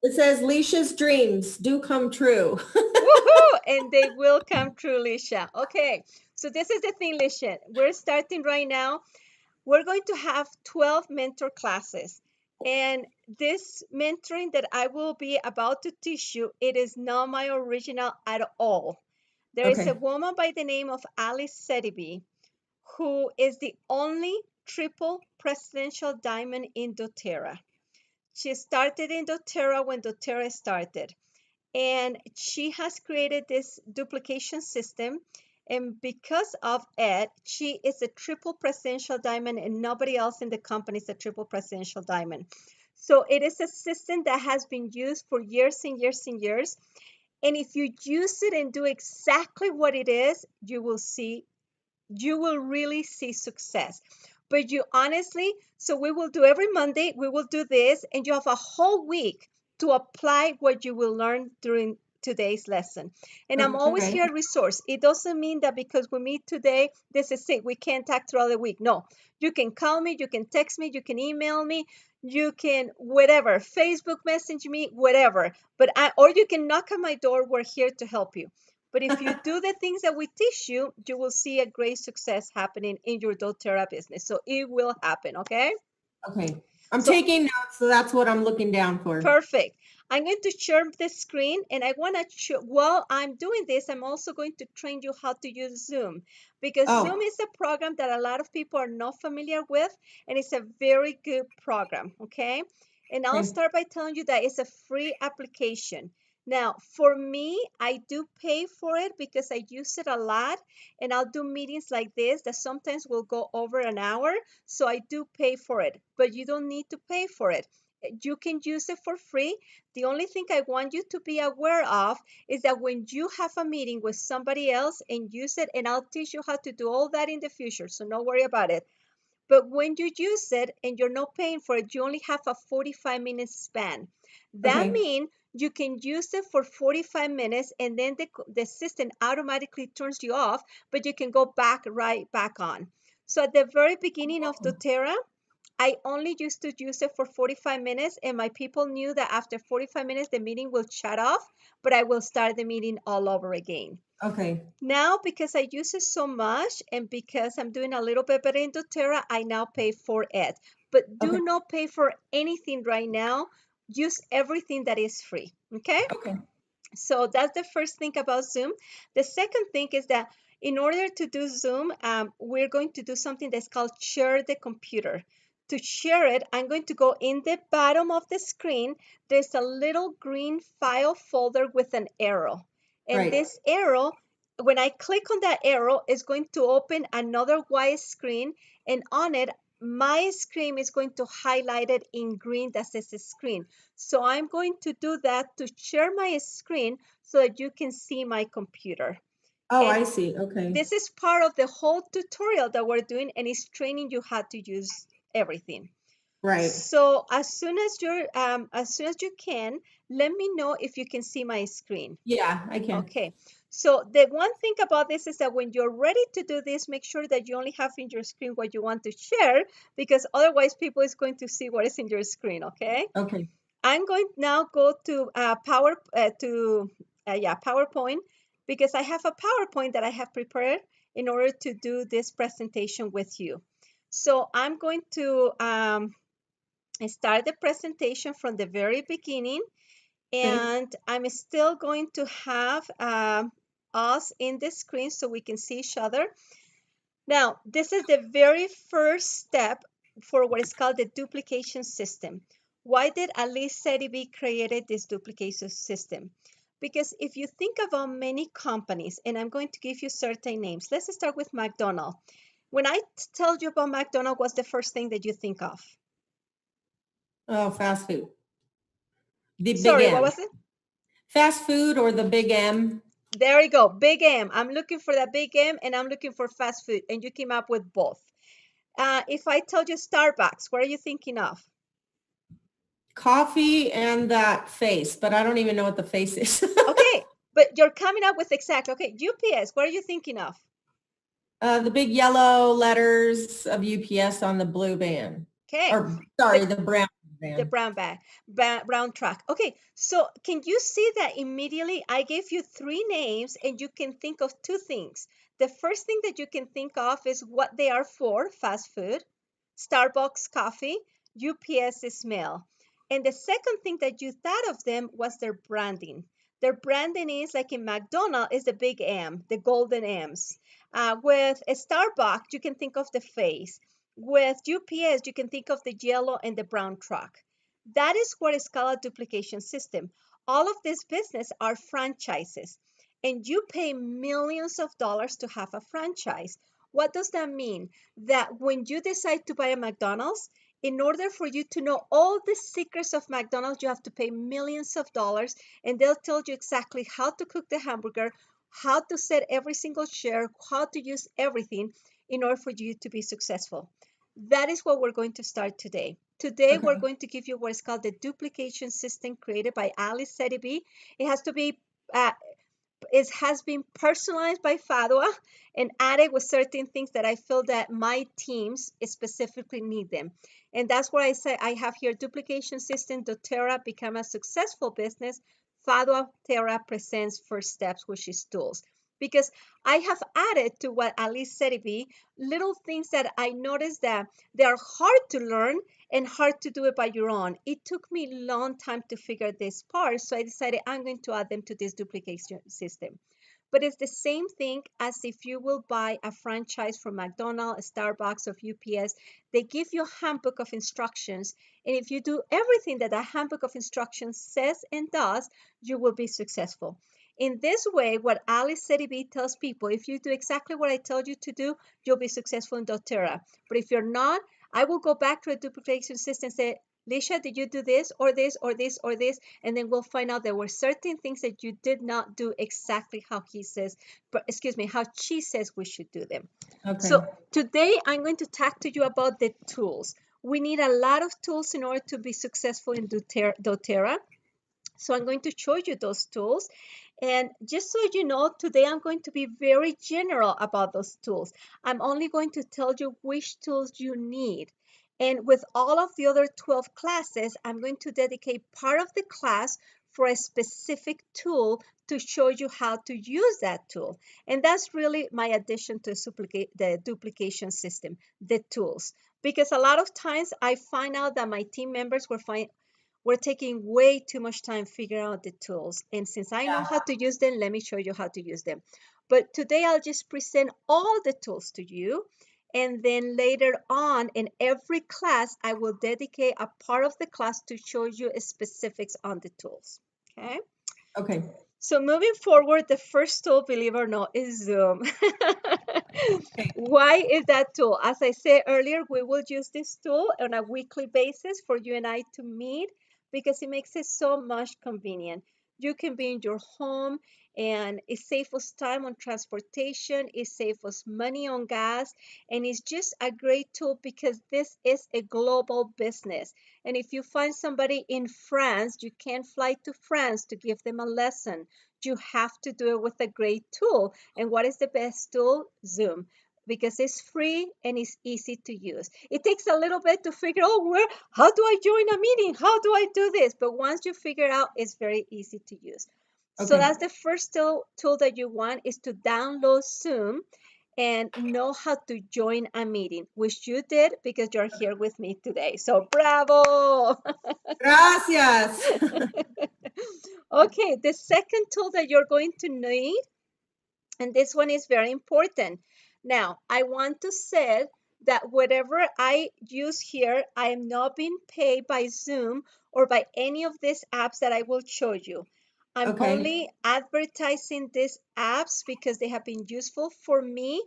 It says Leisha's dreams do come true. Woohoo! And they will come true, Lisha. Okay, so this is the thing, Lisha. We're starting right now. We're going to have 12 mentor classes. And this mentoring that I will be about to teach you, it is not my original at all. There is a Okay. woman by the name of Alice Setibi who is the only triple presidential diamond in doTERRA. She started in doTERRA when doTERRA started. And she has created this duplication system. And because of it, she is a triple presidential diamond, and nobody else in the company is a triple presidential diamond. So it is a system that has been used for years and years and years. And if you use it and do exactly what it is, you will really see success. But you honestly, so we will do every Monday, we will do this, and you have a whole week to apply what you will learn during today's lesson. And I'm always Okay. here at resource. It doesn't mean that because we meet today, this is it. We can't talk throughout the week. No, you can call me, you can text me, you can email me, you can whatever, Facebook message me, whatever. Or you can knock on my door. We're here to help you. But if you do the things that we teach you, you will see a great success happening in your doTERRA business. So it will happen, okay? Okay. I'm So taking notes, so that's what I'm looking down for. perfect. I'm going to share the screen, and I want to, while I'm doing this, I'm also going to train you how to use Zoom, because Zoom is a program that a lot of people are not familiar with, and it's a very good program, okay? And I'll start by telling you that it's a free application. Now, for me, I do pay for it because I use it a lot, and I'll do meetings like this that sometimes will go over an hour, so I do pay for it, but you don't need to pay for it. You can use it for free. The only thing I want you to be aware of is that when you have a meeting with somebody else and use it, and I'll teach you how to do all that in the future, so don't worry about it. But when you use it and you're not paying for it, you only have a 45-minute span. That means you can use it for 45 minutes and then the system automatically turns you off, but you can go right back on. So at the very beginning of doTERRA, I only used to use it for 45 minutes, and my people knew that after 45 minutes, the meeting will shut off, but I will start the meeting all over again. Okay. Now, because I use it so much and because I'm doing a little bit better in doTERRA, I now pay for it. But do not pay for anything right now. Use everything that is free, okay? Okay. So that's the first thing about Zoom. The second thing is that in order to do Zoom, we're going to do something that's called share the computer. To share it, I'm going to go in the bottom of the screen. There's a little green file folder with an arrow. And this arrow, when I click on that arrow, is going to open another white screen. And on it, my screen is going to highlight it in green that says screen. So I'm going to do that to share my screen so that you can see my computer. Oh, I see. Okay. This is part of the whole tutorial that we're doing, and it's training you how to use everything. Right. So as soon as you can, let me know if you can see my screen. Yeah, I can. Okay. So the one thing about this is that when you're ready to do this, make sure that you only have in your screen what you want to share, because otherwise people is going to see what is in your screen. Okay. Okay. I'm going now go to PowerPoint, because I have a PowerPoint that I have prepared in order to do this presentation with you. So I'm going to start the presentation from the very beginning, and I'm still going to have us in the screen so we can see each other. Now, this is the very first step for what is called the duplication system. Why did Alice Setibi created this duplication system? Because if you think about many companies, and I'm going to give you certain names. Let's start with McDonald's. When I tell you about McDonald's, what's the first thing that you think of? Oh, fast food. The Sorry, big M. what was it? Fast food or the big M. There you go, big M. I'm looking for that big M, and I'm looking for fast food, and you came up with both. If I told you Starbucks, what are you thinking of? Coffee and that face, but I don't even know what the face is. Okay, but you're coming up with exact. Okay, UPS, what are you thinking of? The big yellow letters of UPS on the blue van. Okay. Or sorry, the brown. The brown bag, brown truck. Okay, so can you see that immediately I gave you three names and you can think of two things. The first thing that you can think of is what they are for, fast food, Starbucks coffee, UPS is mail. And the second thing that you thought of them was their branding. Their branding is like in McDonald's is the big M, the golden M's. With a Starbucks, you can think of the face. With UPS, you can think of the yellow and the brown truck. That is what is called a duplication system. All of these business are franchises, and you pay millions of dollars to have a franchise. What does that mean? That when you decide to buy a McDonald's, in order for you to know all the secrets of McDonald's, you have to pay millions of dollars, and they'll tell you exactly how to cook the hamburger, how to set every single chair, how to use everything in order for you to be successful. That is what we're going to start today. Today, we're going to give you what is called the duplication system created by Alice Setibi. It has to be it has been personalized by Fadwa and added with certain things that I feel that my teams specifically need them. And that's why I say I have here duplication system, doTERRA, become a successful business. Fadwa Terra presents first steps, which is tools. Because I have added to what Alice said it be little things that I noticed that they are hard to learn and hard to do it by your own. It took me a long time to figure this part, so I decided I'm going to add them to this duplication system. But it's the same thing as if you will buy a franchise from McDonald's, Starbucks, or UPS. They give you a handbook of instructions, and if you do everything that a handbook of instructions says and does, you will be successful. In this way, what Alice Setibi tells people, if you do exactly what I told you to do, you'll be successful in doTERRA. But if you're not, I will go back to a duplication system and say, Lisha, did you do this or this or this or this? And then we'll find out there were certain things that you did not do exactly how he says, but excuse me, how she says we should do them. Okay. So today I'm going to talk to you about the tools. We need a lot of tools in order to be successful in doTERRA. So I'm going to show you those tools. And just so you know, today I'm going to be very general about those tools. I'm only going to tell you which tools you need. And with all of the other 12 classes, I'm going to dedicate part of the class for a specific tool to show you how to use that tool. And that's really my addition to the duplication system, the tools. Because a lot of times I find out that my team members we're taking way too much time figuring out the tools. And since I know how to use them, let me show you how to use them. But today I'll just present all the tools to you. And then later on in every class, I will dedicate a part of the class to show you specifics on the tools. Okay? Okay. So moving forward, the first tool, believe it or not, is Zoom. Why is that tool? As I said earlier, we will use this tool on a weekly basis for you and I to meet because it makes it so much convenient. You can be in your home and it saves us time on transportation, it saves us money on gas, and it's just a great tool because this is a global business. And if you find somebody in France, you can't fly to France to give them a lesson. You have to do it with a great tool. And what is the best tool? Zoom, because it's free and it's easy to use. It takes a little bit to figure out how do I join a meeting? How do I do this? But once you figure out, it's very easy to use. Okay. So that's the first tool that you want is to download Zoom and know how to join a meeting, which you did because you're here with me today. So bravo. Gracias. Okay, the second tool that you're going to need, and this one is very important. Now, I want to say that whatever I use here, I am not being paid by Zoom or by any of these apps that I will show you. I'm only advertising these apps because they have been useful for me,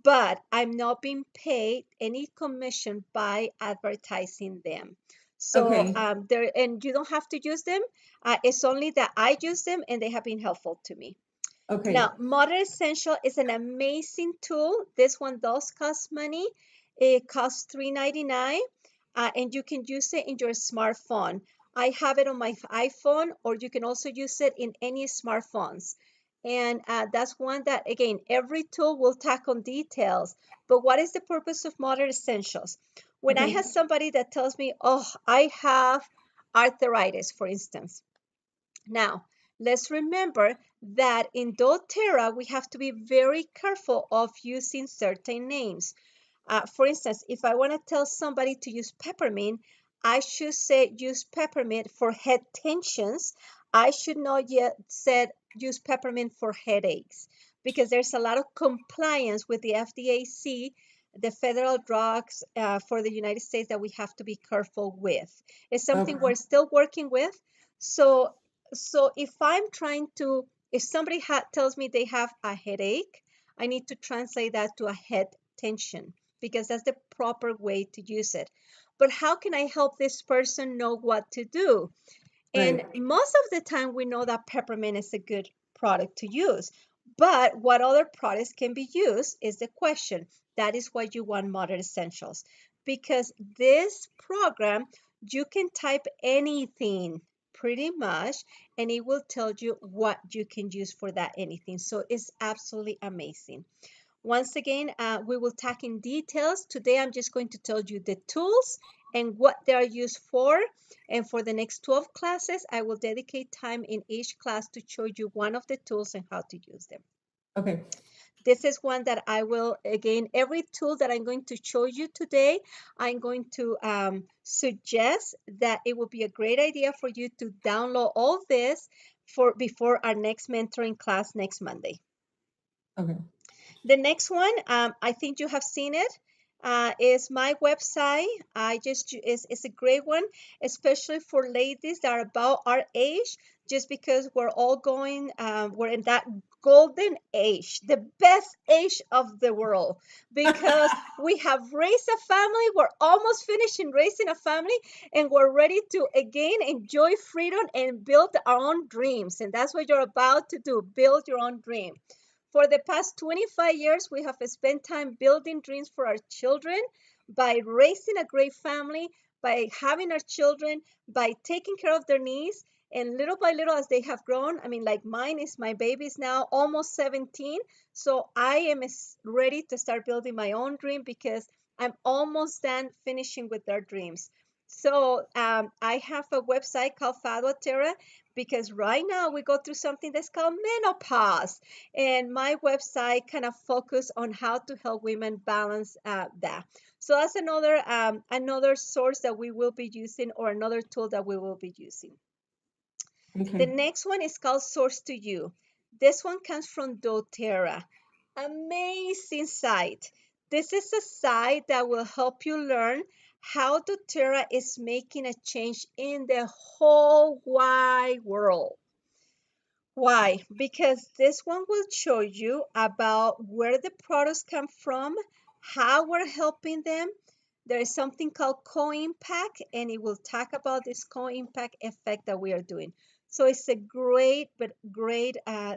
but I'm not being paid any commission by advertising them. So and you don't have to use them. It's only that I use them and they have been helpful to me. Okay. Now, Modern Essential is an amazing tool. This one does cost money. It costs $3.99, and you can use it in your smartphone. I have it on my iPhone, or you can also use it in any smartphones. And that's one that, again, every tool will tackle details. But what is the purpose of Modern Essentials? When I Okay. have somebody that tells me, oh, I have arthritis, for instance. Now, let's remember that in doTERRA, we have to be very careful of using certain names. For instance, if I want to tell somebody to use peppermint, I should say use peppermint for head tensions. I should not yet said use peppermint for headaches, because there's a lot of compliance with the FDAC, the federal drugs for the United States, that we have to be careful with. It's something Okay. we're still working with. So, if I'm trying to, if somebody tells me they have a headache, I need to translate that to a head tension, because that's the proper way to use it. But how can I help this person know what to do? And Right. most of the time, we know that peppermint is a good product to use. But what other products can be used is the question. That is why you want Modern Essentials. Because this program, you can type anything pretty much, and it will tell you what you can use for that anything. So it's absolutely amazing. Once again, we will talk in details. Today, I'm just going to tell you the tools and what they are used for. And for the next 12 classes, I will dedicate time in each class to show you one of the tools and how to use them. Okay. This is one that I will, again, every tool that I'm going to show you today, I'm going to suggest that it will be a great idea for you to download all this before our next mentoring class next Monday. Okay. The next one, I think you have seen it, is my website. It's a great one, especially for ladies that are about our age, just because we're all going, we're in that golden age, the best age of the world, because we have raised a family, we're almost finishing raising a family, and we're ready to again enjoy freedom and build our own dreams. And that's what you're about to do, build your own dream. For the past 25 years, we have spent time building dreams for our children by raising a great family, by having our children, by taking care of their needs. And little by little, as they have grown, I mean, like my baby is now almost 17. So I am ready to start building my own dream, because I'm almost done finishing with their dreams. So I have a website called doTERRA, because right now we go through something that's called menopause. And my website kind of focus on how to help women balance that. So that's another source that we will be using, or another tool that we will be using. The Okay. next one is called Source to You. This one comes from doTERRA. Amazing site. This is a site that will help you learn how doTERRA is making a change in the whole wide world. Why? Because this one will show you about where the products come from, how we're helping them. There is something called co-impact, and it will talk about this co-impact effect that we are doing. So it's a great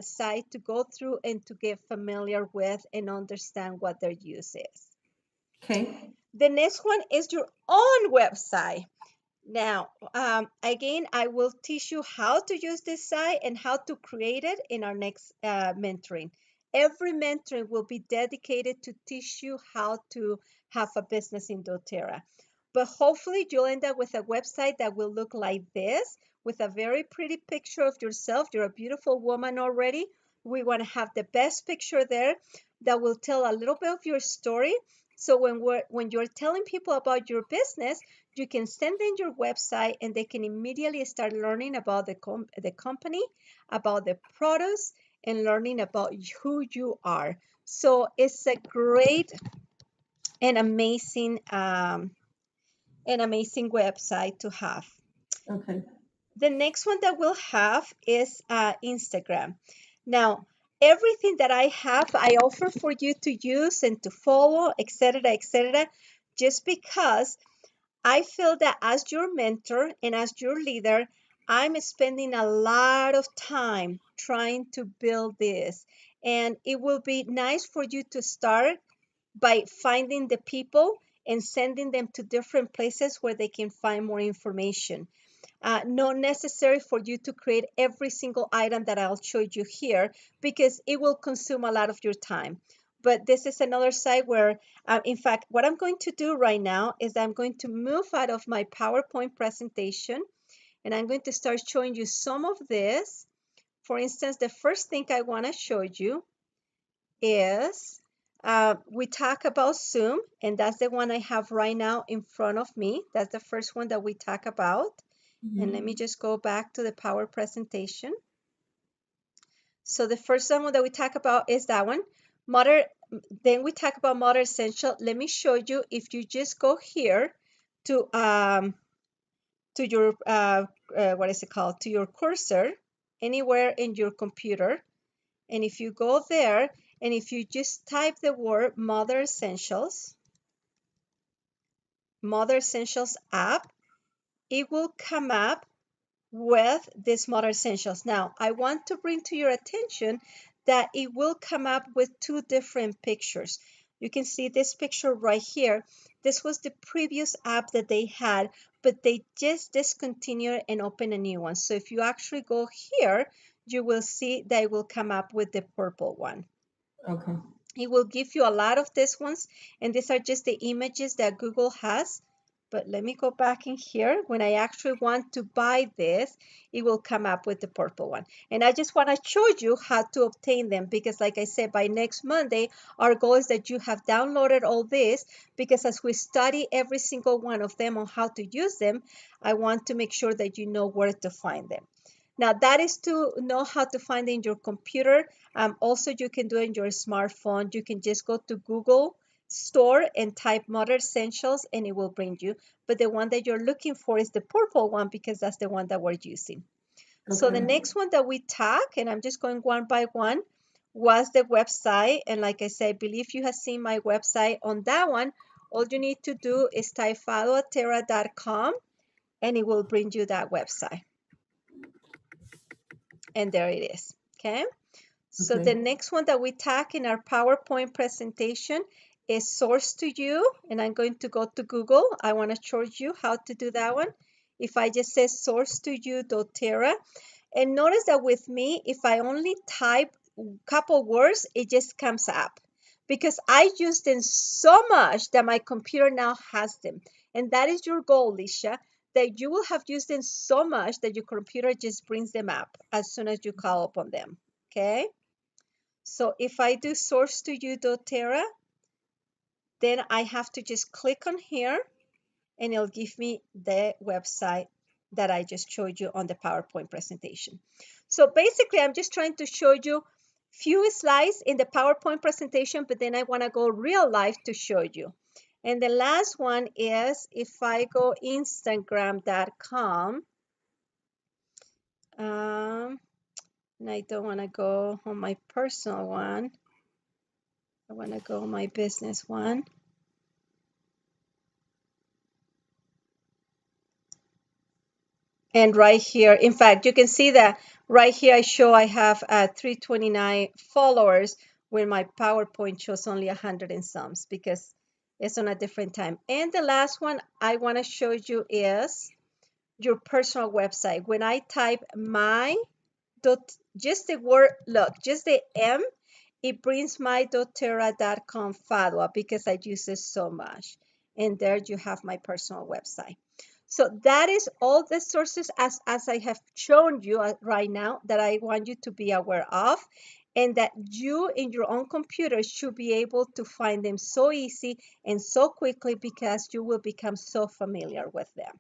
site to go through and to get familiar with and understand what their use is. Okay. The next one is your own website. Now, again, I will teach you how to use this site and how to create it in our next mentoring. Every mentoring will be dedicated to teach you how to have a business in doTERRA. But hopefully you'll end up with a website that will look like this, with a very pretty picture of yourself. You're a beautiful woman already. We want to have the best picture there that will tell a little bit of your story. So when you're telling people about your business, you can send them your website, and they can immediately start learning about the company, about the products, and learning about who you are. So it's a great and amazing website to have. Okay. The next one that we'll have is Instagram. Now, everything that I have, I offer for you to use and to follow, etc., just because I feel that as your mentor and as your leader, I'm spending a lot of time trying to build this. And it will be nice for you to start by finding the people and sending them to different places where they can find more information. Not necessary for you to create every single item that I'll show you here, because it will consume a lot of your time. but this is another site where, in fact, what I'm going to do right now is I'm going to move out of my PowerPoint presentation, and I'm going to start showing you some of this. For instance, the first thing I want to show you is we talk about Zoom, and that's the one I have right now in front of me. That's the first one that we talk about. And let me just go back to the Power presentation. So the first one that we talk about is that one. Then we talk about Modern Essential. Let me show you. If you just go here to your what is it called? To your cursor, anywhere in your computer, and if you go there, and if you just type the word Modern Essentials app, it will come up with this Modern Essentials. Now, I want to bring to your attention that it will come up with two different pictures. You can see this picture right here. This was the previous app that they had, but they just discontinued and opened a new one. So if you actually go here, you will see that it will come up with the purple one. Okay. It will give you a lot of these ones, and these are just the images that Google has. But let me go back in here. When I actually want to buy this, it will come up with the purple one. And I just want to show you how to obtain them, because like I said, by next Monday, our goal is that you have downloaded all this, because as we study every single one of them on how to use them, I want to make sure that you know where to find them. Now that is to know how to find it in your computer. Also, you can do it in your smartphone. You can just go to Google Store and type Modern Essentials and it will bring you. But the one that you're looking for is the purple one, because that's the one that we're using. Okay. So the next one that we talk, and I'm just going one by one, was the website. And like I said, I believe you have seen my website. On that one, all you need to do is type doTERRA.com and it will bring you that website. And there it is. Okay. So the next one that we talk in our PowerPoint presentation is Source to You. And I'm going to go to Google. I want to show you how to do that one. If I just say Source to You doTERRA, and notice that with me, if I only type a couple words, it just comes up, because I use them so much that my computer now has them. And that is your goal, Lisha, that you will have used them so much that your computer just brings them up as soon as you call upon them. Okay. So if I do Source to You doTERRA, then I have to just click on here and it'll give me the website that I just showed you on the PowerPoint presentation. So basically, I'm just trying to show you few slides in the PowerPoint presentation, but then I want to go real life to show you. And the last one is, if I go Instagram.com, and I don't want to go on my personal one. I want to go on my business one. And right here, in fact, you can see that right here I show I have 329 followers when my PowerPoint shows only 100 and some, because it's on a different time. And the last one I want to show you is your personal website. When I type just the word, look, just the M, it brings my doTERRA.com Fadwa, because I use it so much. And there you have my personal website. So that is all the sources as I have shown you right now that I want you to be aware of, and that you in your own computer should be able to find them so easy and so quickly, because you will become so familiar with them.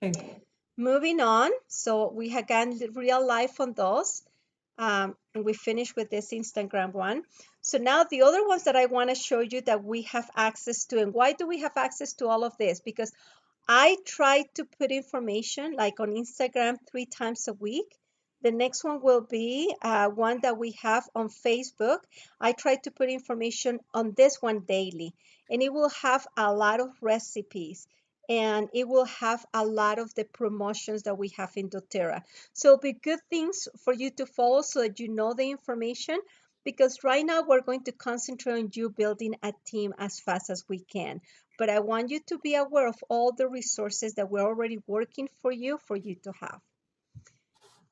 Okay. Moving on, so we have gotten real life on those. And we finished with this Instagram one. So now the other ones that I want to show you that we have access to. And why do we have access to all of this? Because I try to put information like on Instagram 3 times a week. The next one will be one that we have on Facebook. I try to put information on this one daily, and it will have a lot of recipes, and it will have a lot of the promotions that we have in doTERRA. So it'll be good things for you to follow so that you know the information, because right now we're going to concentrate on you building a team as fast as we can. But I want you to be aware of all the resources that we're already working for you to have.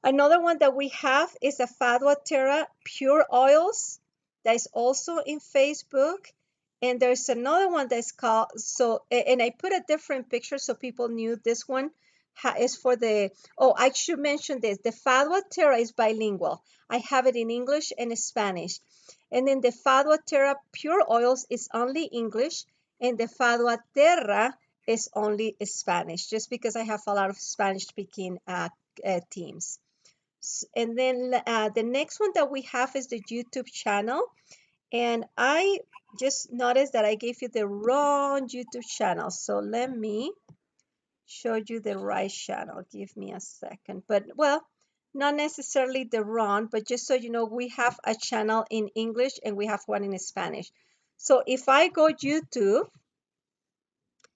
Another one that we have is a doTERRA Pure Oils. that is also in Facebook. And there's another one that's called, and I put a different picture so people knew this one is for the, oh, I should mention this. The doTERRA is bilingual. I have it in English and Spanish. And then the doTERRA Pure Oils is only English, and the doTERRA is only Spanish, just because I have a lot of Spanish speaking teams. And then the next one that we have is the YouTube channel. And I just noticed that I gave you the wrong YouTube channel. So let me show you the right channel. Give me a second. But well, not necessarily the wrong, but just so you know, we have a channel in English and we have one in Spanish. So if I go YouTube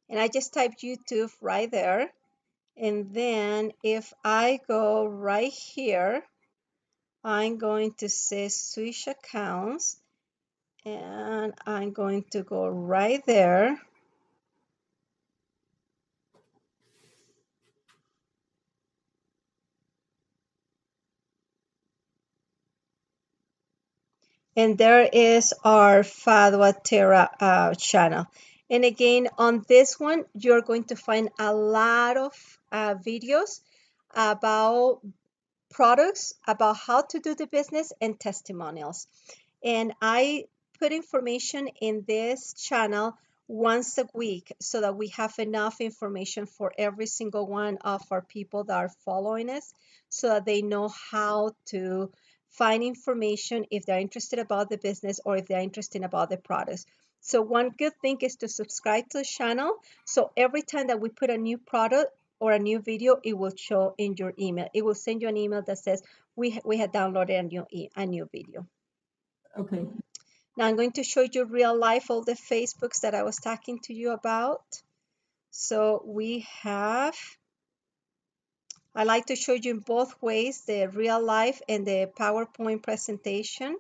and I just type YouTube right there, and then if I go right here, I'm going to say switch accounts, and I'm going to go right there. And there is our doTERRA channel. And again, on this one, you're going to find a lot of videos about products, about how to do the business, and testimonials. And I put information in this channel once a week so that we have enough information for every single one of our people that are following us, so that they know how to find information if they're interested about the business or if they're interested about the products. So one good thing is to subscribe to the channel, so every time that we put a new product or a new video, it will show in your email. It will send you an email that says we had downloaded a new video. Okay. Now I'm going to show you real life all the Facebooks that I was talking to you about. So we have, I like to show you in both ways, the real life and the PowerPoint presentation.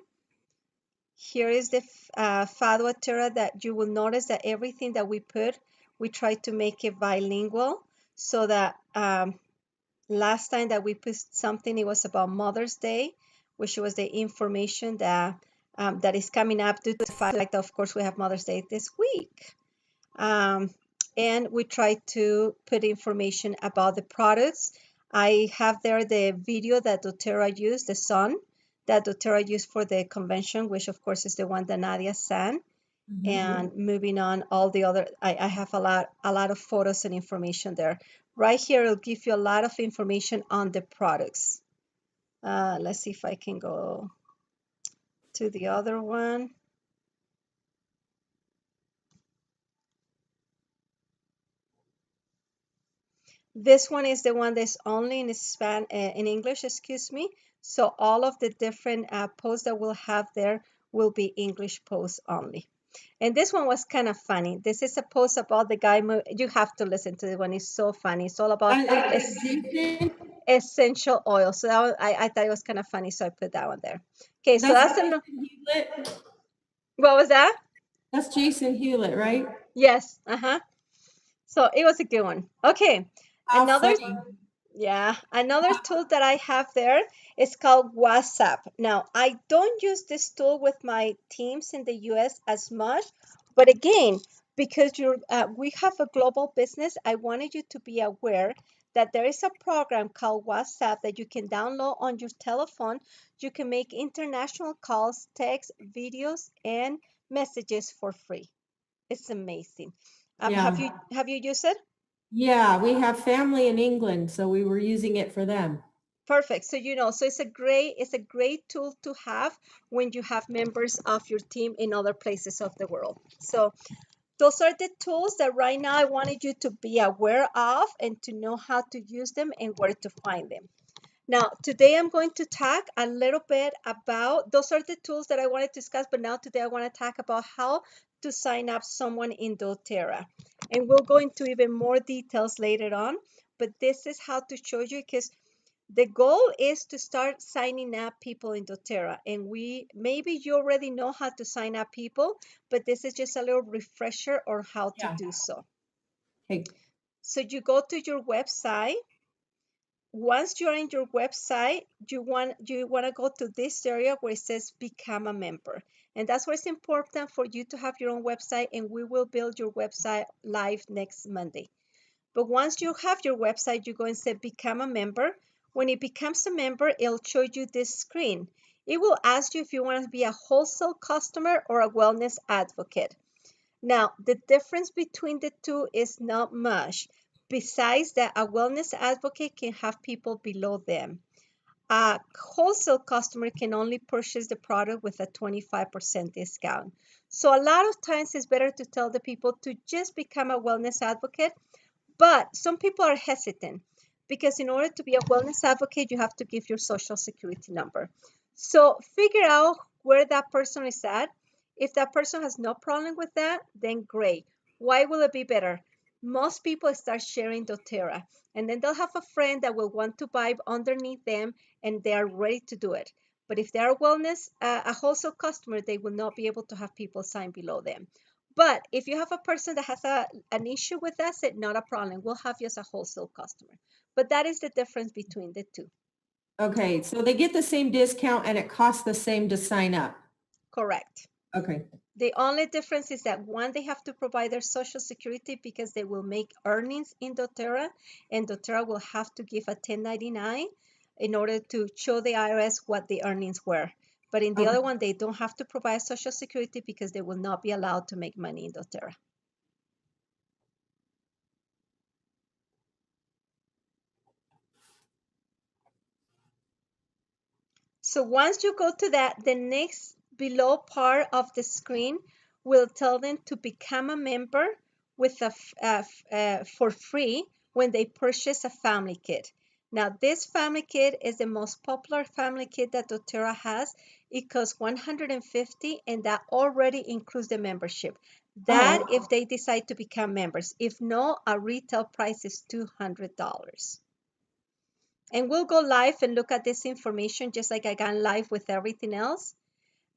Here is the doTERRA, that you will notice that everything that we put, we try to make it bilingual, so that last time that we put something, it was about Mother's Day, which was the information that that is coming up due to the fact that, of course, we have Mother's Day this week. And we try to put information about the products. I have there the video that doTERRA used, the sun that doTERRA used for the convention, which of course is the one that Nadia sang. And moving on, all the other, I have a lot of photos and information there. Right here, it'll give you a lot of information on the products. Let's see if I can go to the other one. This one is the one that's only in English, excuse me. So all of the different posts that we'll have there will be English posts only. And this one was kind of funny. This is a post about the guy. You have to listen to it one. It's so funny. It's all about essential oil. So I thought it was kind of funny, so I put that one there. Okay, so that's what was that? That's Jason Hewlett, right? Yes. So it was a good one. Okay. Another tool that I have there is called WhatsApp. Now, I don't use this tool with my teams in the US as much, but again, because we have a global business, I wanted you to be aware that there is a program called WhatsApp that you can download on your telephone. You can make international calls, text, videos, and messages for free. It's amazing. Have you used it? Yeah, we have family in England, so we were using it for them. Perfect. So so it's a great tool to have when you have members of your team in other places of the world. So those are the tools that right now I wanted you to be aware of and to know how to use them and where to find them. Now, today I'm going to talk a little bit about, those are the tools that I wanted to discuss, but now today I want to talk about how to sign up someone in doTERRA. And we'll go into even more details later on, but this is how to show you, because the goal is to start signing up people in doTERRA. And maybe you already know how to sign up people, but this is just a little refresher on how to do so. Okay. So you go to your website, once you're in your website, you want to go to this area where it says become a member. And that's why it's important for you to have your own website, and we will build your website live next Monday. But once you have your website, you go and say become a member. When it becomes a member, it'll show you this screen. It will ask you if you want to be a wholesale customer or a wellness advocate. Now, the difference between the two is not much. Besides that, a wellness advocate can have people below them. A wholesale customer can only purchase the product with a 25% discount. So a lot of times it's better to tell the people to just become a wellness advocate, but some people are hesitant because in order to be a wellness advocate, you have to give your social security number. So figure out where that person is at. If that person has no problem with that, then great. Why will it be better? Most people start sharing doTERRA, and then they'll have a friend that will want to buy underneath them, and they are ready to do it. But if they're a wellness, a wholesale customer, they will not be able to have people sign below them. But if you have a person that has an issue with that, say, not a problem. We'll have you as a wholesale customer. But that is the difference between the two. Okay, so they get the same discount and it costs the same to sign up. Correct. Okay. The only difference is that one, they have to provide their social security because they will make earnings in doTERRA, and doTERRA will have to give a 1099 in order to show the IRS what the earnings were. But in the Okay. other one, they don't have to provide social security because they will not be allowed to make money in doTERRA. So once you go to that, the next below part of the screen will tell them to become a member with for free when they purchase a family kit. Now, this family kit is the most popular family kit that doTERRA has. It costs $150, and that already includes the membership. That Oh, if they decide to become members. If no, our retail price is $200. And we'll go live and look at this information just like I got live with everything else.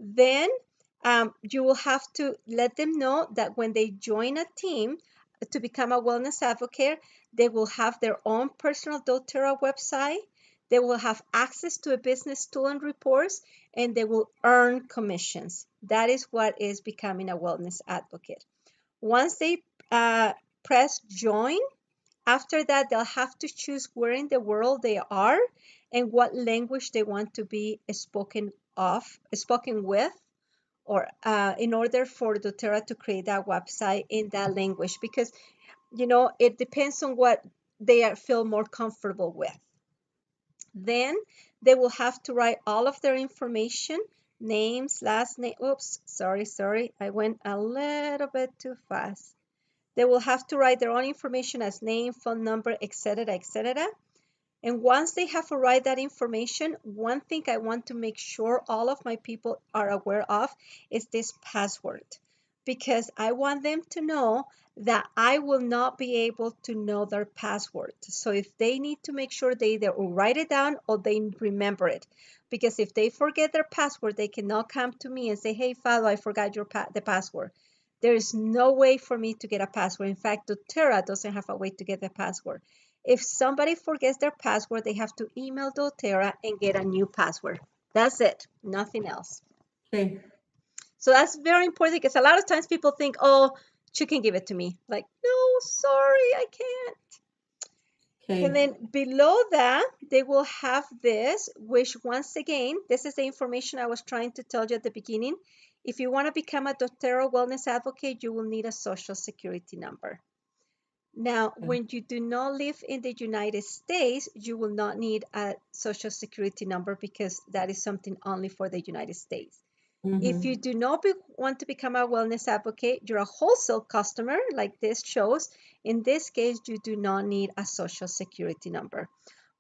Then you will have to let them know that when they join a team to become a wellness advocate, they will have their own personal doTERRA website. They will have access to a business tool and reports, and they will earn commissions. That is what is becoming a wellness advocate. Once they press join, after that, they'll have to choose where in the world they are and what language they want to be spoken with, or in order for doTERRA to create that website in that language, because it depends on what they feel more comfortable with. Then they will have to write all of their information, names, last name. Oops, sorry, I went a little bit too fast. They will have to write their own information as name, phone number, etc., etc. And once they have to write that information, one thing I want to make sure all of my people are aware of is this password, because I want them to know that I will not be able to know their password. So if they need to make sure they either write it down or they remember it, because if they forget their password, they cannot come to me and say, hey, Falo, I forgot the password. There is no way for me to get a password. In fact, doTERRA doesn't have a way to get the password. If somebody forgets their password, they have to email doTERRA and get a new password. That's it, nothing else. okay. So that's very important, because a lot of times people think, oh, you can give it to me. Like, no, sorry, I can't. Okay. And then below that, they will have this, which once again, this is the information I was trying to tell you at the beginning. If you want to become a doTERRA wellness advocate, you will need a social security number. Now, when you do not live in the United States, you will not need a social security number, because that is something only for the United States. If you do not want to become a wellness advocate, you're a wholesale customer, like this shows. In this case, you do not need a social security number.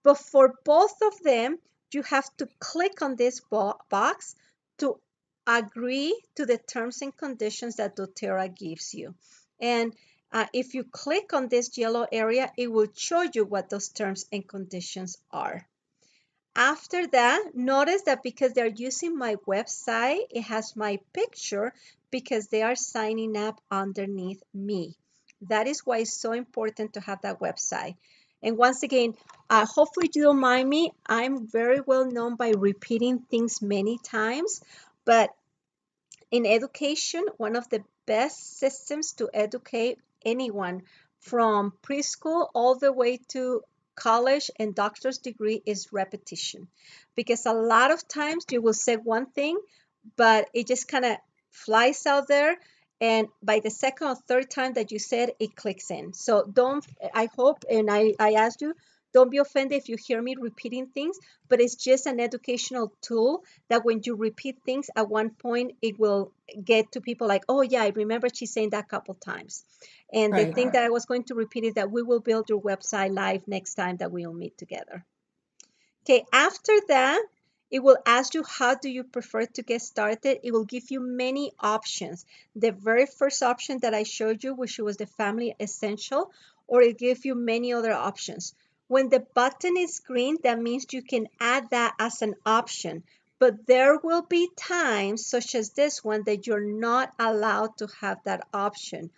But for both of them, you have to click on this box to agree to the terms and conditions that doTERRA gives you. And if you click on this yellow area, it will show you what those terms and conditions are. After that, notice that because they're using my website, it has my picture because they are signing up underneath me. That is why it's so important to have that website. And once again, hopefully you don't mind me. I'm very well known by repeating things many times, but in education, one of the best systems to educate anyone from preschool all the way to college and doctor's degree is repetition. Because a lot of times you will say one thing, but it just kind of flies out there. And by the second or third time that you said, it clicks in. So don't, I hope, and I ask you, don't be offended if you hear me repeating things, but it's just an educational tool that when you repeat things at one point, it will get to people like, oh yeah, I remember she's saying that a couple times. And the Right. thing that I was going to repeat is that we will build your website live next time that we'll meet together. Okay, after that, it will ask you how do you prefer to get started. It will give you many options. The very first option that I showed you, which was the family essential, or it gives you many other options. When the button is green, that means you can add that as an option. But there will be times, such as this one, that you're not allowed to have that option.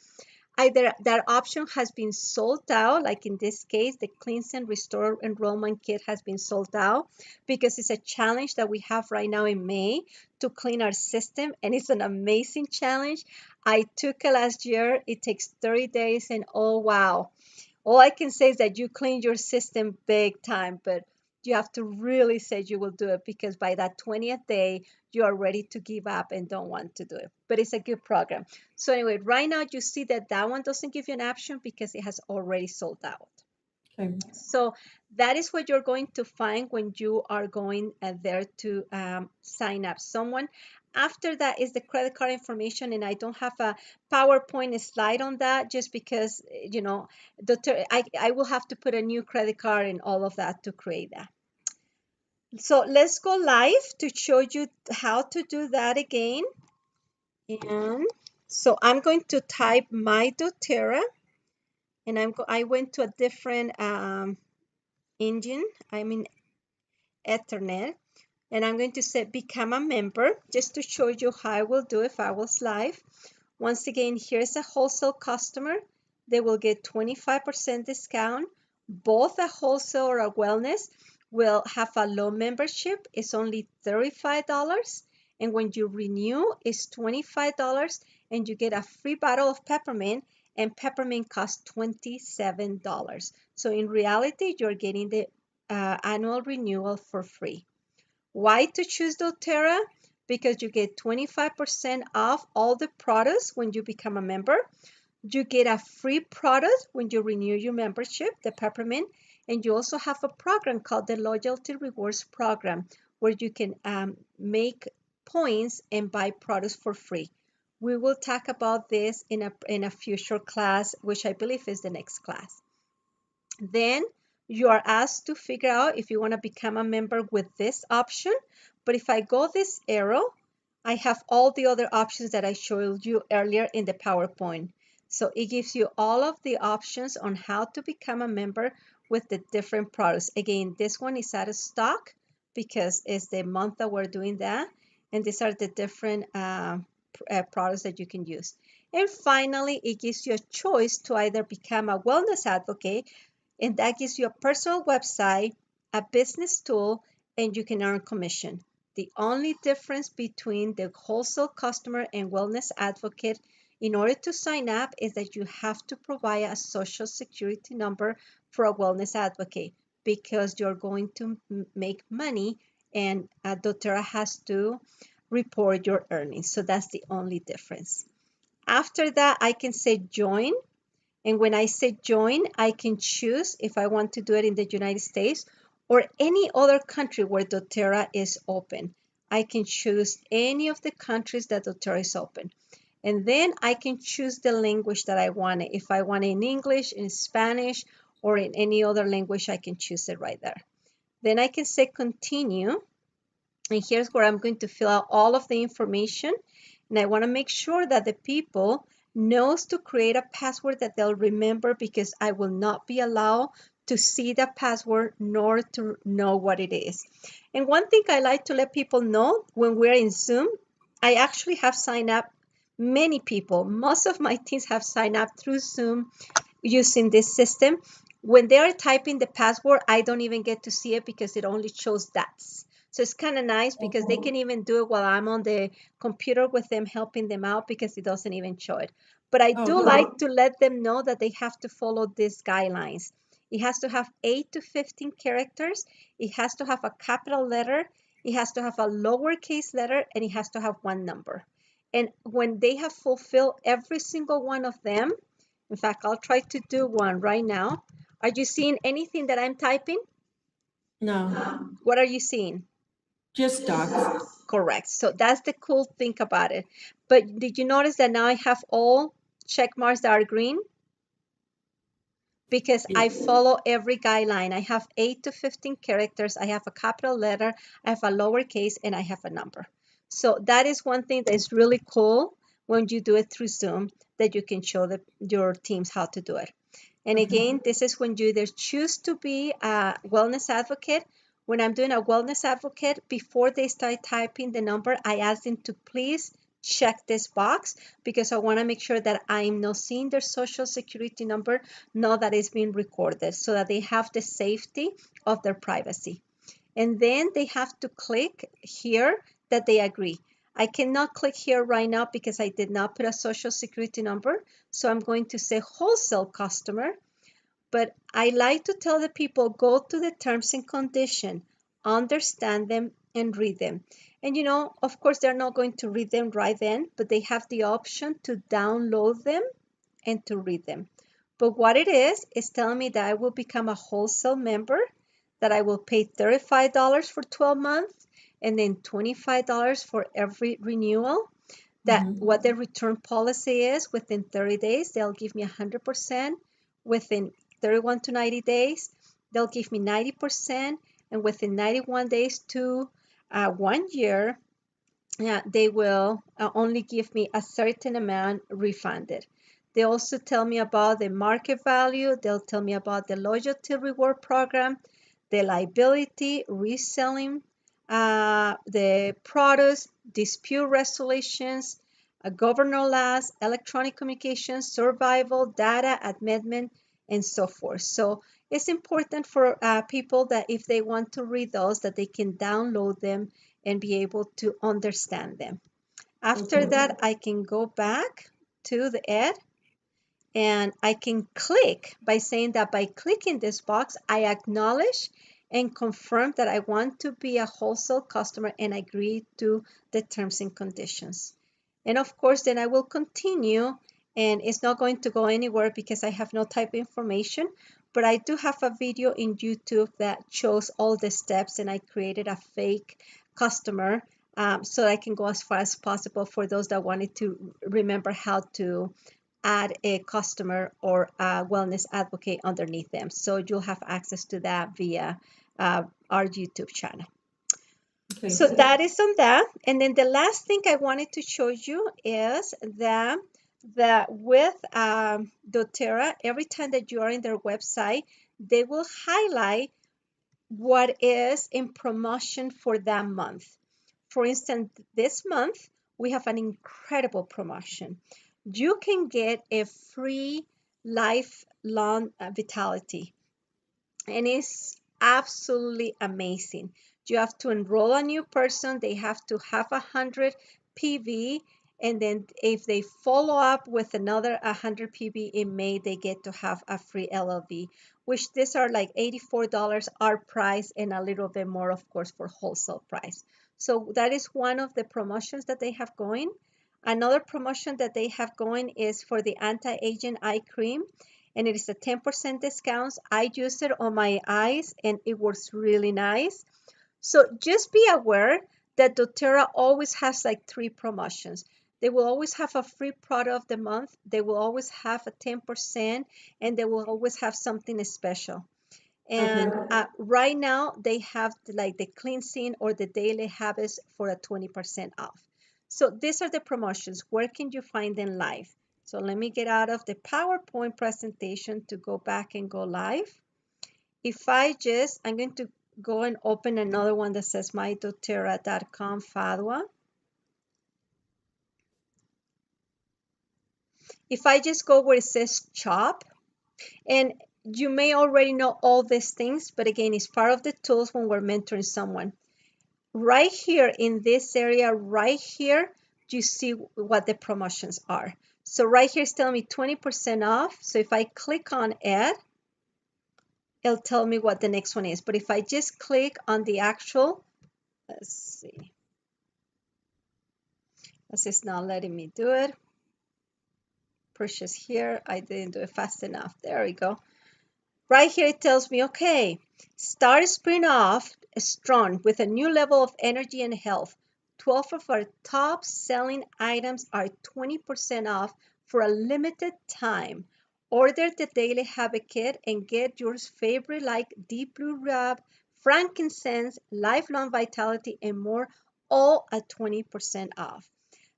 Either that option has been sold out, like in this case, the Cleanse and Restore Enrollment Kit has been sold out because it's a challenge that we have right now in May to clean our system, and it's an amazing challenge. I took it last year. It takes 30 days, and oh wow. All I can say is that you clean your system big time, but you have to really say you will do it because by that 20th day, you are ready to give up and don't want to do it. But it's a good program. So anyway, right now you see that that one doesn't give you an option because it has already sold out. Okay. So that is what you're going to find when you are going there to sign up someone. After that is the credit card information, and I don't have a PowerPoint slide on that just because, you know, I will have to put a new credit card and all of that to create that. So let's go live to show you how to do that again. And so I'm going to type my doTERRA, and I went to a different engine. I'm in Ethernet, and I'm going to say become a member just to show you how I will do if I was live. Once again, here's a wholesale customer. They will get 25% discount. Both a wholesale or a wellness will have a low membership. It's only $35. And when you renew, it's $25 and you get a free bottle of peppermint, and peppermint costs $27. So in reality, you're getting the annual renewal for free. Why to choose doTERRA? Because you get 25% off all the products when you become a member. You get a free product when you renew your membership, the peppermint, and you also have a program called the Loyalty Rewards Program where you can make points and buy products for free. We will talk about this in a future class, which I believe is the next class. Then you are asked to figure out if you want to become a member with this option. But if I go this arrow, I have all the other options that I showed you earlier in the PowerPoint. So it gives you all of the options on how to become a member with the different products. Again, this one is out of stock because it's the month that we're doing that. And these are the different products that you can use. And finally, it gives you a choice to either become a wellness advocate, and that gives you a personal website, a business tool, and you can earn commission. The only difference between the wholesale customer and wellness advocate in order to sign up is that you have to provide a social security number for a wellness advocate because you're going to make money, and doTERRA has to report your earnings. So that's the only difference. After that, I can say join. And when I say join, I can choose if I want to do it in the United States or any other country where doTERRA is open. I can choose any of the countries that doTERRA is open. And then I can choose the language that I want it. If I want it in English, in Spanish, or in any other language, I can choose it right there. Then I can say continue. And here's where I'm going to fill out all of the information. And I want to make sure that the people knows to create a password that they'll remember, because I will not be allowed to see the password nor to know what it is. And one thing I like to let people know when we're in Zoom, I actually have signed up many people. Most of my teams have signed up through Zoom using this system. when they are typing the password, I don't even get to see it because it only shows dots. So it's kind of nice because they can even do it while I'm on the computer with them, helping them out, because it doesn't even show it. But I do like to let them know that they have to follow these guidelines. It has to have 8 to 15 characters. It has to have a capital letter. It has to have a lowercase letter, and it has to have one number. And when they have fulfilled every single one of them, in fact, I'll try to do one right now. Are you seeing anything that I'm typing? No, What are you seeing? just docs. Correct. So that's the cool thing about it. But did you notice that now I have all check marks that are green? Because I follow every guideline. I have 8 to 15 characters. I have a capital letter, I have a lowercase, and I have a number. So that is one thing that is really cool when you do it through Zoom, that you can show your teams how to do it. And again, this is when you either choose to be a wellness advocate. When I'm doing a wellness advocate, before they start typing the number, I ask them to please check this box, because I want to make sure that I'm not seeing their social security number, know that it's being recorded, so that they have the safety of their privacy. And then they have to click here that they agree. I cannot click here right now because I did not put a social security number. So I'm going to say wholesale customer. But I like to tell the people, go to the terms and condition, understand them, and read them. And of course, they're not going to read them right then, but they have the option to download them and to read them. But what it is telling me that I will become a wholesale member, that I will pay $35 for 12 months and then $25 for every renewal. That what the return policy is, within 30 days, they'll give me 100%. Within 31 to 90 days, they'll give me 90%. And within 91 days to 1 year, they will only give me a certain amount refunded. They also tell me about the market value. They'll tell me about the loyalty reward program, the liability, reselling, the products, dispute resolutions, governor laws, electronic communications, survival, data amendment, and so forth. So it's important for people that if they want to read those, that they can download them and be able to understand them. After that, I can go back to the ad, and I can click by saying that by clicking this box, I acknowledge and confirm that I want to be a wholesale customer and agree to the terms and conditions. And of course, then I will continue, and it's not going to go anywhere because I have no type information, but I do have a video in YouTube that shows all the steps, and I created a fake customer so I can go as far as possible for those that wanted to remember how to add a customer or a wellness advocate underneath them. So you'll have access to that via our YouTube channel. Okay. So that is on that. And then the last thing I wanted to show you is that with doTERRA, every time that you are in their website, they will highlight what is in promotion for that month. For instance, this month, we have an incredible promotion. You can get a free lifelong vitality, and it's absolutely amazing. You have to enroll a new person. They have to have 100 PV, and then if they follow up with another 100 PV in May, they get to have a free LLV, which these are like $84 our price, and a little bit more, of course, for wholesale price. So that is one of the promotions that they have going. Another promotion that they have going is for the anti-aging eye cream, and it is a 10% discount. I use it on my eyes, and it works really nice. So just be aware that doTERRA always has like 3 promotions. They will always have a free product of the month. They will always have a 10%, and they will always have something special. And right now they have like the cleansing or the daily habits for a 20% off. So these are the promotions. Where can you find them live? So let me get out of the PowerPoint presentation to go back and go live. If I'm going to go and open another one that says mydoterra.com FADWA. If I just go where it says shop, and you may already know all these things, but again, it's part of the tools when we're mentoring someone. Right here in this area, right here, you see what the promotions are. So right here is telling me 20% off. So if I click on it, it'll tell me what the next one is. But if I just click on the actual, let's see, this is not letting me do it. Purchase here, I didn't do it fast enough. There we go. Right here it tells me, okay, start spring off strong with a new level of energy and health. 12 of our top selling items are 20% off for a limited time. Order the Daily Habit Kit and get your favorite like Deep Blue Rub, frankincense, lifelong vitality, and more, all at 20% off.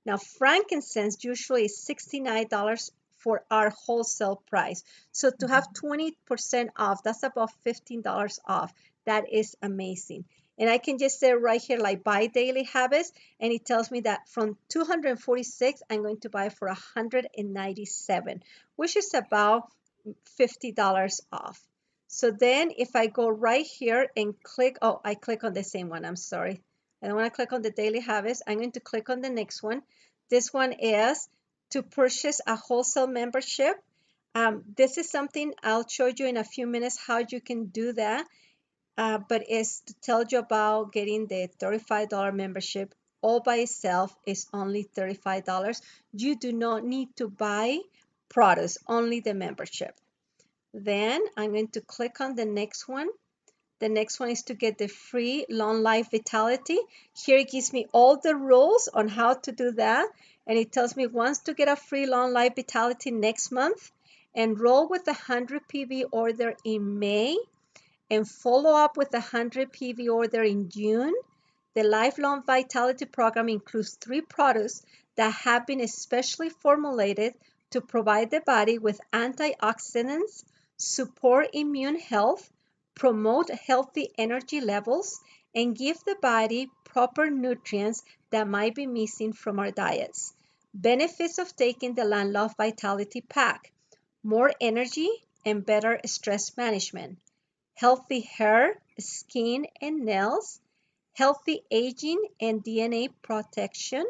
Now, frankincense usually is $69 for our wholesale price. So to have 20% off, that's about $15 off. That is amazing. And I can just say right here, like buy daily habits, and it tells me that from 246, I'm going to buy for 197, which is about $50 off. So then if I go right here and click, oh, I click on the same one, I'm sorry. I don't want to click on the daily habits. I'm going to click on the next one. This one is to purchase a wholesale membership. This is something I'll show you in a few minutes how you can do that. But it's to tell you about getting the $35 membership all by itself is only $35. You do not need to buy products, only the membership. Then I'm going to click on the next one. The next one is to get the free Long Life Vitality. Here it gives me all the rules on how to do that. And it tells me once to get a free Long Life Vitality next month, enroll with a 100 PV order in May and follow up with a 100 PV order in June. The Lifelong Vitality Program includes 3 products that have been especially formulated to provide the body with antioxidants, support immune health, promote healthy energy levels, and give the body proper nutrients that might be missing from our diets. Benefits of taking the Land Love Vitality Pack: more energy and better stress management, healthy hair, skin, and nails, healthy aging and DNA protection.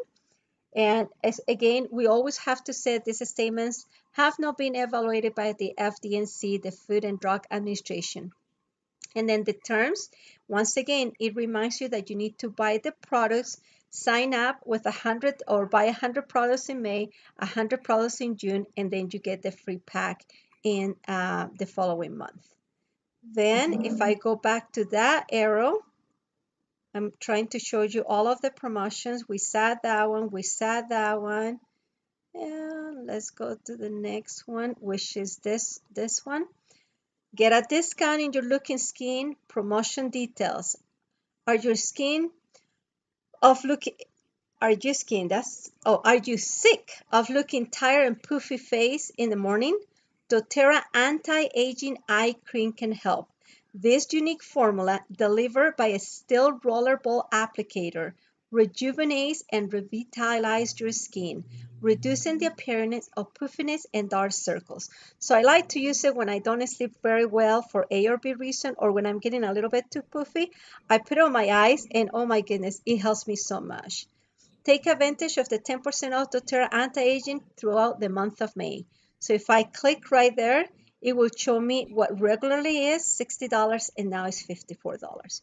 And as again, we always have to say these statements have not been evaluated by the FDNC, the Food and Drug Administration. And then the terms, once again, it reminds you that you need to buy the products, sign up with 100 or buy 100 products in May, 100 products in June, and then you get the free pack in the following month. Then if I go back to that arrow, I'm trying to show you all of the promotions. We saw that one, we saw that one. And let's go to the next one, which is this one. Get a discount in your looking skin, promotion details. Are you sick of looking tired and puffy face in the morning? doTERRA Anti-Aging Eye Cream can help. This unique formula, delivered by a steel roller ball applicator, rejuvenates and revitalizes your skin, reducing the appearance of puffiness and dark circles. So I like to use it when I don't sleep very well for A or B reason, or when I'm getting a little bit too puffy. I put it on my eyes, and oh my goodness, it helps me so much. Take advantage of the 10% off doTERRA Anti-Aging throughout the month of May. So if I click right there, it will show me what regularly is $60 and now it's $54.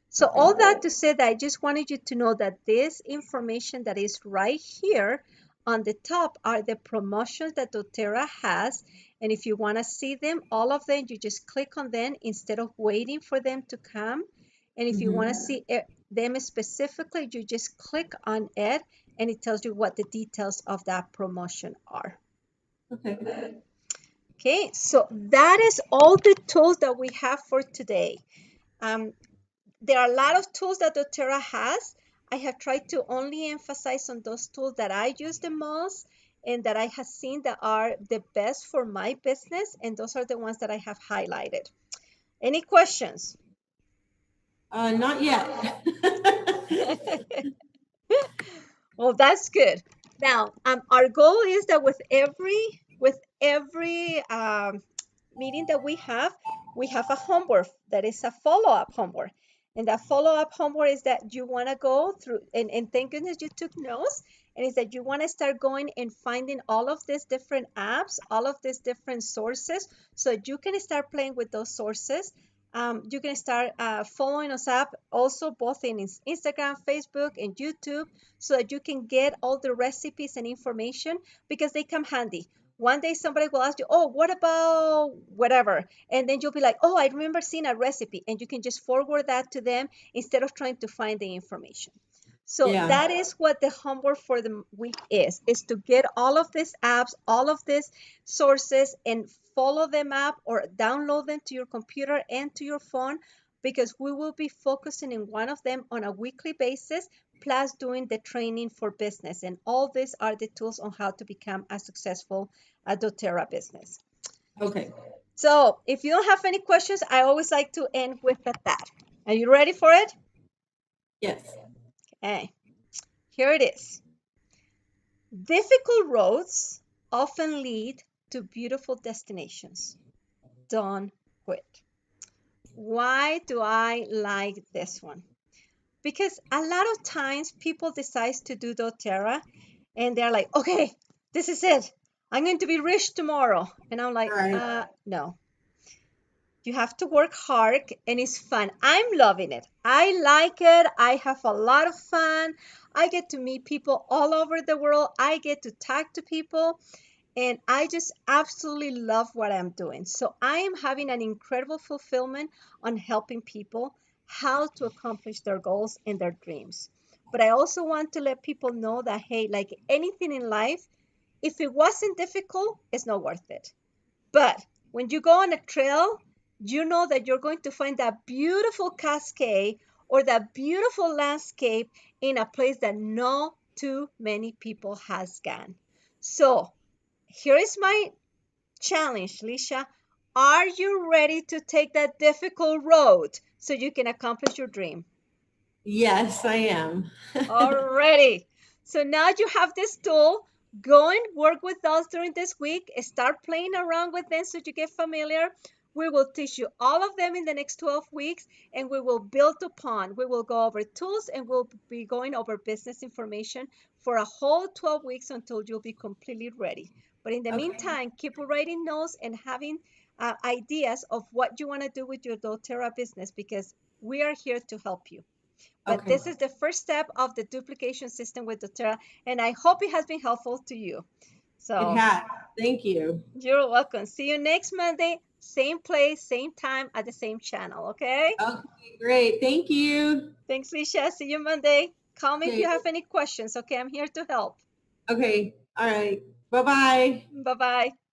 So all that to say that I just wanted you to know that this information that is right here on the top are the promotions that doTERRA has. And if you want to see them, all of them, you just click on them instead of waiting for them to come. And if you want to see them specifically, you just click on it and it tells you what the details of that promotion are. Okay. Okay, so that is all the tools that we have for today. There are a lot of tools that doTERRA has. I have tried to only emphasize on those tools that I use the most and that I have seen that are the best for my business, and those are the ones that I have highlighted. Any questions? Not yet. Well, that's good. Now, our goal is that with every meeting that we have a homework that is a follow-up homework. And that follow-up homework is that you want to go through, and thank goodness you took notes, and is that you want to start going and finding all of these different apps, all of these different sources, so you can start playing with those sources. You can start following us up also both in Instagram, Facebook, and YouTube, so that you can get all the recipes and information, because they come handy. One day somebody will ask you, oh, what about whatever? And then you'll be like, oh, I remember seeing a recipe. And you can just forward that to them instead of trying to find the information. So Yeah. that is what the homework for the week is to get all of these apps, all of these sources, and follow them up or download them to your computer and to your phone, because we will be focusing in one of them on a weekly basis, plus doing the training for business. And all these are the tools on how to become a successful doTERRA business. Okay. So if you don't have any questions, I always like to end with that. Are you ready for it? Yes. Okay, here it is. Difficult roads often lead to beautiful destinations. Don't quit. Why do I like this one? Because a lot of times people decide to do doTERRA and they're like, okay, this is it. I'm going to be rich tomorrow. And I'm like, Right. no. You have to work hard and it's fun. I'm loving it. I like it. I have a lot of fun. I get to meet people all over the world. I get to talk to people. And I just absolutely love what I'm doing. So I am having an incredible fulfillment on helping people how to accomplish their goals and their dreams. But I also want to let people know that, hey, like anything in life, if it wasn't difficult, it's not worth it. But when you go on a trail, you know that you're going to find that beautiful cascade or that beautiful landscape in a place that not too many people has gone. So here is my challenge, Lisha. Are you ready to take that difficult road so you can accomplish your dream? Yes, I am. Already. So now you have this tool. Go and work with us during this week. Start playing around with them so you get familiar. We will teach you all of them in the next 12 weeks, and we will build upon. We will go over tools, and we'll be going over business information for a whole 12 weeks until you'll be completely ready. But in the Okay. meantime, keep writing notes and having ideas of what you want to do with your doTERRA business, because we are here to help you. But Okay. this is the first step of the duplication system with doTERRA, and I hope it has been helpful to you. It So has. Thank you. you're welcome. See you next Monday, same place, same time at the same channel, okay? Okay, great. Thank you. Thanks, Lisha. See you Monday. Call me if you Okay. have any questions, okay? I'm here to help. Okay. All right. Bye-bye. Bye-bye.